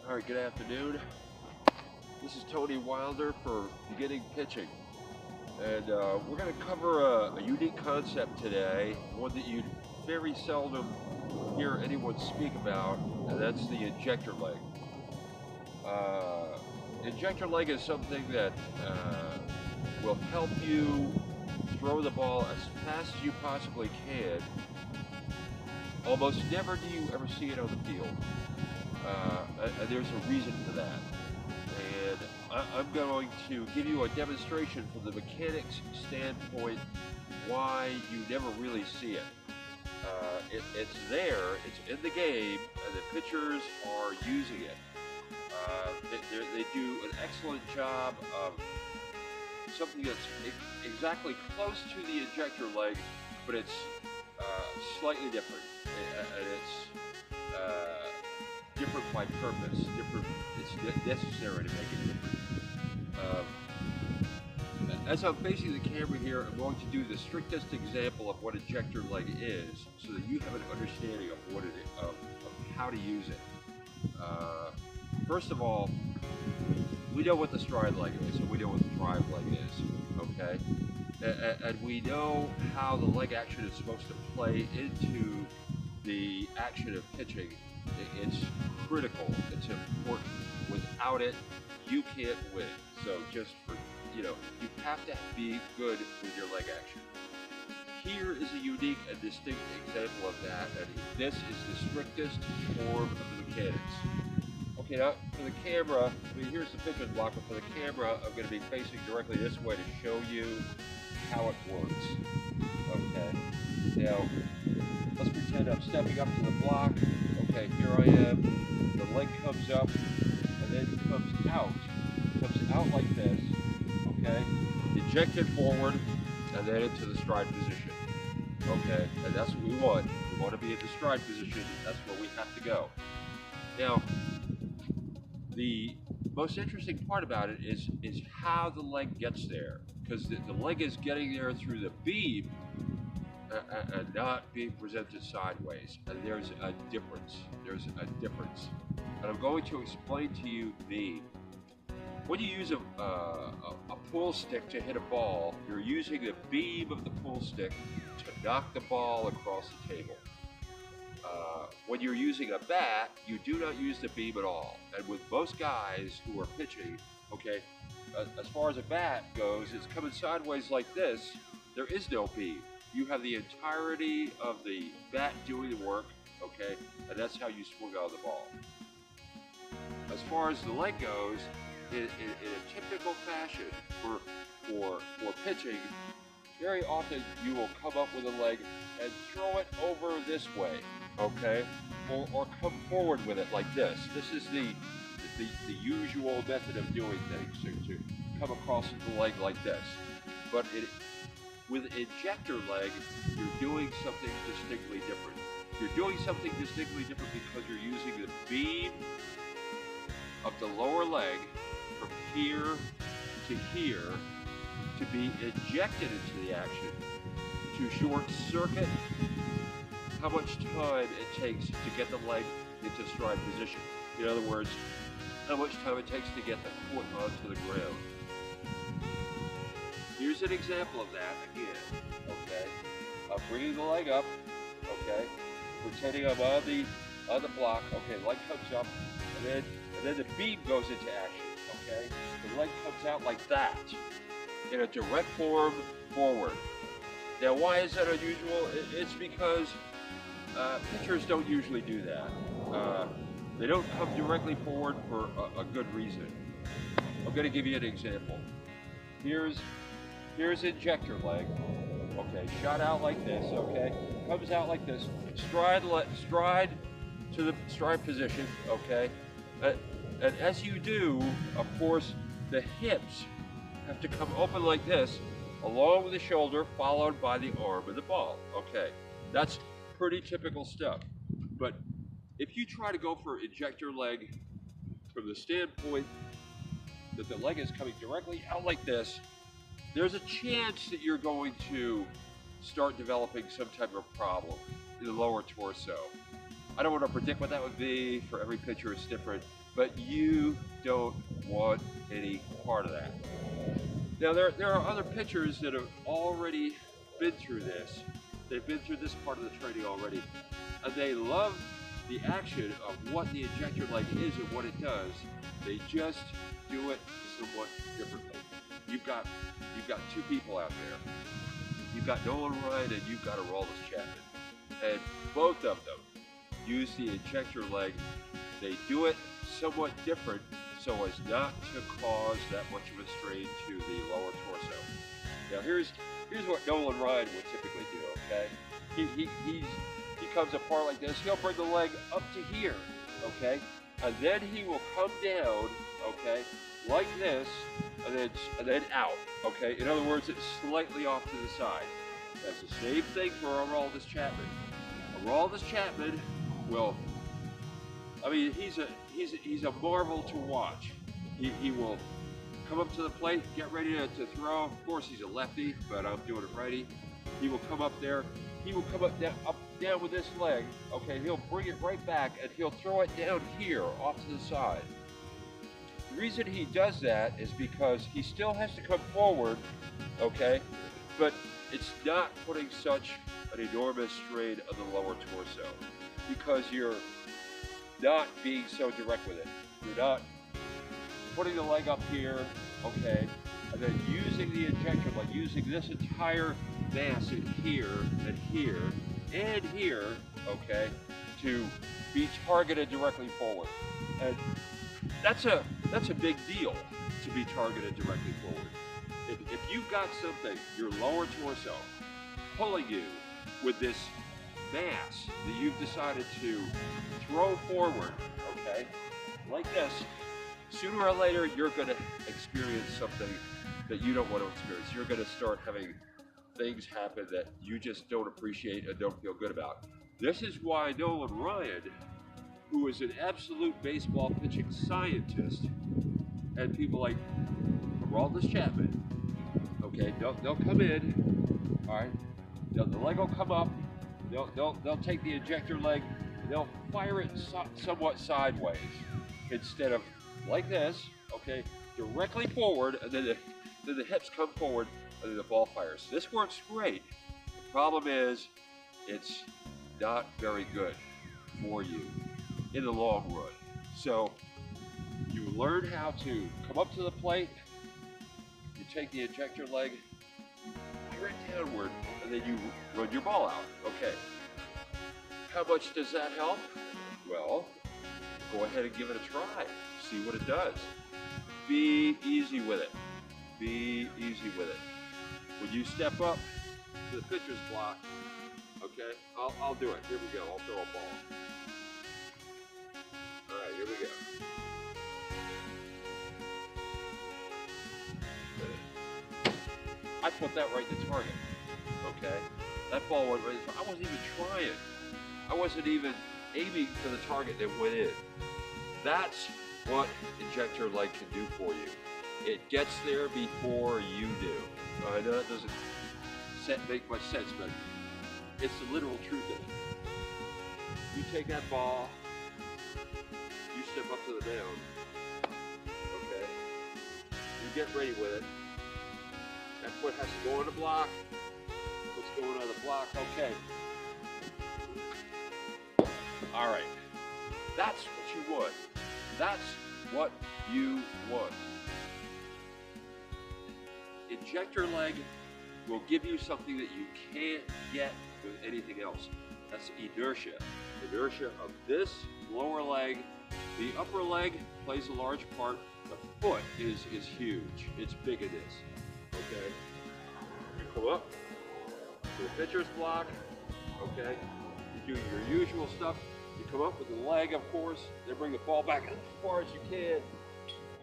All right, good afternoon. This is Tony Wylder for Beginning Pitching. And we're going to cover a unique concept today, one that you very seldom hear anyone speak about, and that's the injector leg. Injector leg is something that will help you throw the ball as fast as you possibly can. Almost never do you ever see it on the field. And there's a reason for that. And I'm going to give you a demonstration from the mechanics standpoint why you never really see it. It's there, it's in the game, and the pitchers are using it. They do an excellent job of something that's exactly close to the injector leg, but it's slightly different, and it's different by purpose. It's necessary to make it different. As I'm facing the camera here, I'm going to do the strictest example of what injector leg is, so that you have an understanding of what it is, of how to use it. First of all, we know what the stride leg is, and we know what the drive leg is, okay? And we know how the leg action is supposed to play into the action of pitching. It's critical, it's important. Without it, you can't win. So just for, you have to be good with your leg action. Here is a unique and distinct example of that, and this is the strictest form of the mechanics. Okay, now for the camera, here's the pitcher's block, but for the camera, I'm going to be facing directly this way to show you how it works. Okay, now let's pretend I'm stepping up to the block. Okay, here I am. The leg comes up and then comes out. Comes out like this. Okay, ejected forward and then into the stride position. Okay, and that's what we want. We want to be in the stride position. That's where we have to go. Now, the most interesting part about it is how the leg gets there, because the leg is getting there through the beam and not being presented sideways. And there's a difference. There's a difference. And I'm going to explain to you when you use a pull stick to hit a ball, you're using the beam of the pull stick to knock the ball across the table. When you're using a bat, you do not use the beam at all. And with most guys who are pitching, okay, as far as a bat goes, it's coming sideways like this. There is no beam. You have the entirety of the bat doing the work, okay, and that's how you swing out the ball. As far as the leg goes, in a typical fashion for pitching, very often you will come up with a leg and throw it over this way, okay, or come forward with it like this. This is the usual method of doing things, to come across the leg like this. But with injector leg, you're doing something distinctly different. You're doing something distinctly different because you're using the beam of the lower leg from here to here to be injected into the action, to short circuit how much time it takes to get the leg into stride position. In other words, how much time it takes to get the foot onto the ground. Here's an example of that again, okay? I'm bringing the leg up, okay? Pretending I'm on the block, okay? Leg comes up, and then the beam goes into action, okay? The leg comes out like that, in a direct form forward. Now, why is that unusual? It's because pitchers don't usually do that. They don't come directly forward for a good reason. I'm going to give you an example. Here's injector leg, okay, shot out like this, okay, comes out like this, stride to the stride position, okay, and as you do, of course, the hips have to come open like this, along with the shoulder, followed by the arm and the ball, okay. That's pretty typical stuff. But if you try to go for injector leg from the standpoint that the leg is coming directly out like this, there's a chance that you're going to start developing some type of problem in the lower torso. I don't want to predict what that would be. For every pitcher, it's different. but you don't want any part of that. Now there are other pitchers that have already been through this. They've been through this part of the training already, and they love the action of what the injector leg is and what it does. They just do it somewhat differently. You've got two people out there. You've got Nolan Ryan and you've got Aroldis Chapman, and both of them use the injector leg. They do it somewhat different so as not to cause that much of a strain to the lower torso. Now here's what Nolan Ryan would typically do, okay? He comes apart like this. He'll bring the leg up to here, okay? And then he will come down, okay, like this, and then out, okay? In other words, it's slightly off to the side. That's the same thing for Aroldis Chapman. Aroldis Chapman will, I mean, he's a marvel to watch. He will come up to the plate, get ready to throw. Of course, he's a lefty, but I'm doing it righty. He will come up there. He will come up down with this leg. Okay, he'll bring it right back, and he'll throw it down here off to the side. The reason he does that is because he still has to come forward, okay, but it's not putting such an enormous strain on the lower torso because you're not being so direct with it. You're not putting the leg up here, okay, and then using the injector, like using this entire mass in here and here and here, okay, to be targeted directly forward. And that's a big deal, to be targeted directly forward. If you've got something, your lower torso, pulling you with this mass that you've decided to throw forward, okay, like this, sooner or later you're going to experience something that you don't want to experience. You're going to start having things happen that you just don't appreciate and don't feel good about. This is why Nolan Ryan, who is an absolute baseball pitching scientist, and people like Aroldis Chapman, okay, they'll come in, all right, the leg will come up, they'll take the injector leg, and they'll fire it somewhat sideways instead of like this, okay, directly forward, and then the hips come forward, and then the ball fires. This works great. The problem is, it's not very good for you in the long run. So you learn how to come up to the plate, you take the injector leg, fire it downward, and then you run your ball out. Okay. How much does that help? Well, go ahead and give it a try. See what it does. Be easy with it. Be easy with it. When you step up to the pitcher's block, okay, I'll do it. Here we go. I'll throw a ball. All right, here we go. I put that right to target, okay? That ball went right. I wasn't even trying. I wasn't even aiming for the target that went in. That's what injector leg can do for you. It gets there before you do. I know that doesn't make much sense, but it's the literal truth of it. You take that ball, you step up to the mound, okay? You get ready with it. That foot has to go on the block. What's going on the block? Okay. All right. That's what you want. That's what you want. Injector leg will give you something that you can't get with anything else. That's inertia. Inertia of this lower leg. The upper leg plays a large part. The foot is huge. It's big in this. Okay? You come up to the pitcher's block. Okay? You do your usual stuff. You come up with the leg, of course, then bring the ball back as far as you can,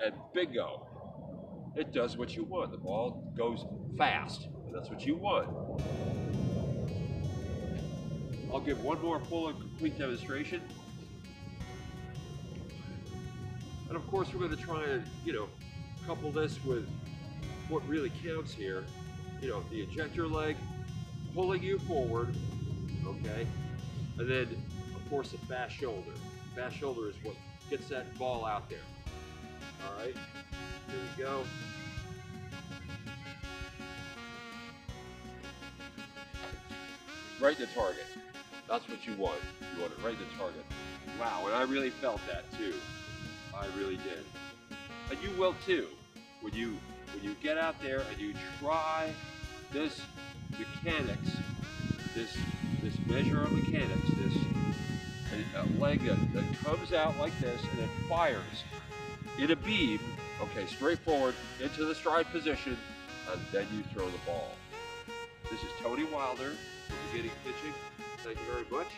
and bingo. It does what you want. The ball goes fast. That's what you want. I'll give one more full and complete demonstration. And of course, we're going to try and, couple this with what really counts here. The injector leg pulling you forward, okay? And then, of course, the fast shoulder. Fast shoulder is what gets that ball out there. All right, here we go. Right in the target. That's what you want. You want it right in the target. Wow, and I really felt that too. I really did. And you will too. When you get out there and you try this mechanics, this measure of mechanics, this leg that comes out like this and it fires in a beam, okay, straightforward into the stride position, and then you throw the ball. This is Tony Wylder from Beginning Pitching. Thank you very much.